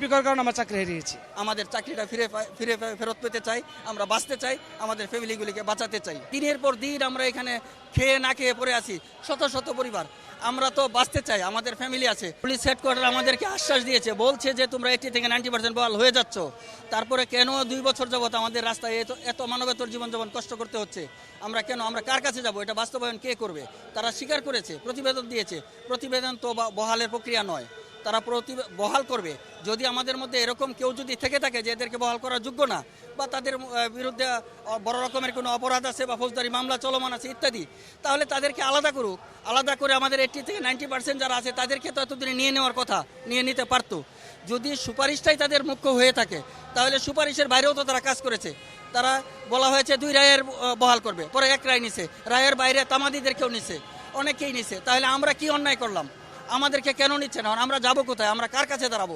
BNP করার কারণে আমার চাকরি হারিয়েছি। আমাদের চাকরিটা ফেরত পেতে চাই, আমরা বাঁচতে চাই, আমাদের ফ্যামিলিগুলিকে বাঁচাতে চাই। দিনের পর দিন আমরা এখানে খেয়ে না খেয়ে পড়ে আছি, শত শত পরিবার। আমরা তো বাঁচতে চাই, আমাদের ফ্যামিলি আছে। পুলিশ হেডকোয়ার্টার আমাদেরকে আশ্বাস দিয়েছে, বলছে যে তোমরা 80 থেকে 90% বহাল হয়ে যাচ্ছ। তারপরে কেন 2 বছর যাবত আমাদের রাস্তায় এত মানবেতর জীবনযাপন কষ্ট করতে হচ্ছে? আমরা কার কাছে যাব? এটা বাস্তবায়ন কে করবে? তারা স্বীকার করেছে, প্রতিবেদন দিয়েছে। প্রতিবেদন তো বহালের প্রক্রিয়া নয়, তারা বহাল করবে। যদি আমাদের মধ্যে এরকম কেউ যদি থেকে থাকে যে এদেরকে বহাল করার যোগ্য না, বা তাদের বিরুদ্ধে বড় রকমের কোনো অপরাধ আছে বা ফৌজদারি মামলা চলমান আছে ইত্যাদি, তাহলে তাদেরকে আলাদা করুক। আলাদা করে আমাদের 80 থেকে 90% যারা আছে তাদেরকে তো এতদিনে নিয়ে নেওয়ার কথা, নিয়ে নিতে পারত। যদি সুপারিশটাই তাদের মুখ্য হয়ে থাকে, তাহলে সুপারিশের বাইরেও তো তারা কাজ করেছে। তারা বলা হয়েছে 2 রায়ের বহাল করবে, পরে 1 রায় নিছে, রায়ের বাইরে তামাদিদেরকেও নিছে, অনেকেই নিছে। তাহলে আমরা কি অন্যায় করলাম? আমাদেরকে কেন নিচ্ছে না? আমরা যাবো কোথায়? আমরা কার কাছে দাঁড়াবো?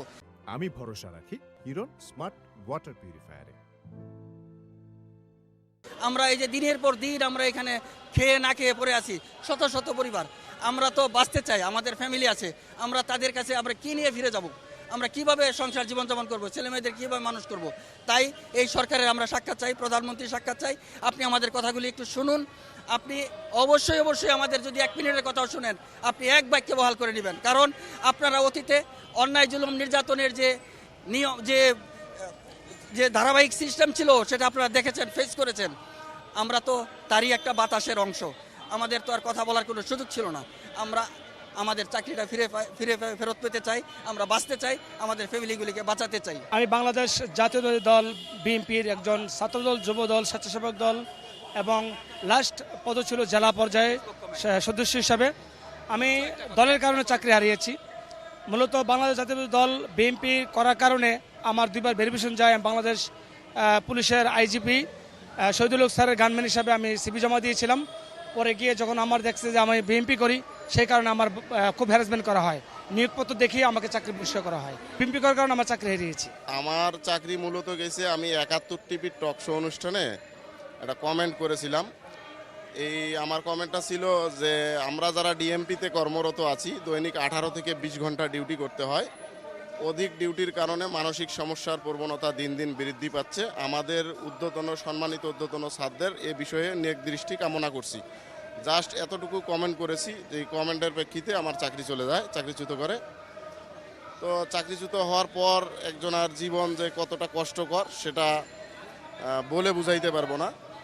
আমি ভরসা রাখি হিরন স্মার্ট ওয়াটার পিউরিফায়ারে। আমরা এই যে দিনের পর দিন আমরা এখানে খেয়ে না খেয়ে পড়ে আছি, শত শত পরিবার। আমরা তো বাঁচতে চাই, আমাদের ফ্যামিলি আছে। আমরা তাদের কাছে আমরা কি নিয়ে ফিরে যাব? আমরা কিভাবে সংসার জীবনযাপন করব? ছেলেমেয়েদের কীভাবে মানুষ করব? তাই এই সরকারের আমরা সাক্ষাৎ চাই, প্রধানমন্ত্রীর সাক্ষাৎ চাই। আপনি আমাদের কথাগুলি একটু শুনুন। আপনি অবশ্যই আমাদের যদি 1 মিনিটের কথাও শুনেন, আপনি এক বাক্যে বহাল করে নেবেন। কারণ আপনারা অতীতে অন্যায় জুলুম নির্যাতনের যে নিয়ম, যে ধারাবাহিক সিস্টেম ছিল, সেটা আপনারা দেখেছেন, ফেস করেছেন। আমরা তো তারই একটা বাতাসের অংশ। আমাদের তো আর কথা বলার কোনো সুযোগ ছিল না। আমরা আমাদের চাকরিটা ফেরত পেতে চাই, আমরা বাঁচতে চাই, আমাদের ফ্যামিলিগুলিকে বাঁচাতে চাই। আমি বাংলাদেশ জাতীয়তাবাদী দল বিএনপির একজন ছাত্রদল, যুবদল, স্বেচ্ছাসেবক দল এবং লাস্ট পদ ছিল জেলা পর্যায়ে সদস্য হিসাবে। আমি দলের কারণে চাকরি হারিয়েছি। মূলত বাংলাদেশ জাতীয়তাবাদী দল বিএনপি করার কারণে আমার 2 বার ভেরিফিকেশন যায়। বাংলাদেশ পুলিশের আইজিপি শহীদুল হক স্যারের গানম্যান হিসাবে আমি সিভি জমা দিয়েছিলাম। পরে গিয়ে যখন আমার দেখছে যে আমি বিএনপি করি, সেই কারণে আমার খুব হ্যারাসমেন্ট করা হয়। নিয়োগপত্র দেখিয়ে আমাকে চাকরি বহিষ্কার করা হয়। বিএনপি করার কারণে আমার চাকরি হারিয়েছি। আমার চাকরি মূলত গেছে, আমি 71 টিভির টক শো অনুষ্ঠানে একটা কমেন্ট করেছিলাম। আমার কমেন্টটা ছিল যে আমরা যারা ডিএমপিতে কর্মরত আছি, দৈনিক 18 থেকে 20 ঘন্টা ডিউটি করতে হয়। অধিক ডিউটির কারণে মানসিক সমস্যার প্রবণতা দিন দিন বৃদ্ধি পাচ্ছে। আমাদের সম্মানিত ঊর্ধ্বতন স্যারদের এ বিষয়ে নেক দৃষ্টি কামনা করছি। জাস্ট এতটুকু কমেন্ট করেছি, যে কমেন্টের প্রেক্ষিতে আমার চাকরি চলে যায়, চাকরিচ্যুত করে। তো চাকরিচ্যুত হওয়ার পর একজনের জীবন যে কতটা কষ্টকর সেটা বলে বুঝাইতে পারবো না।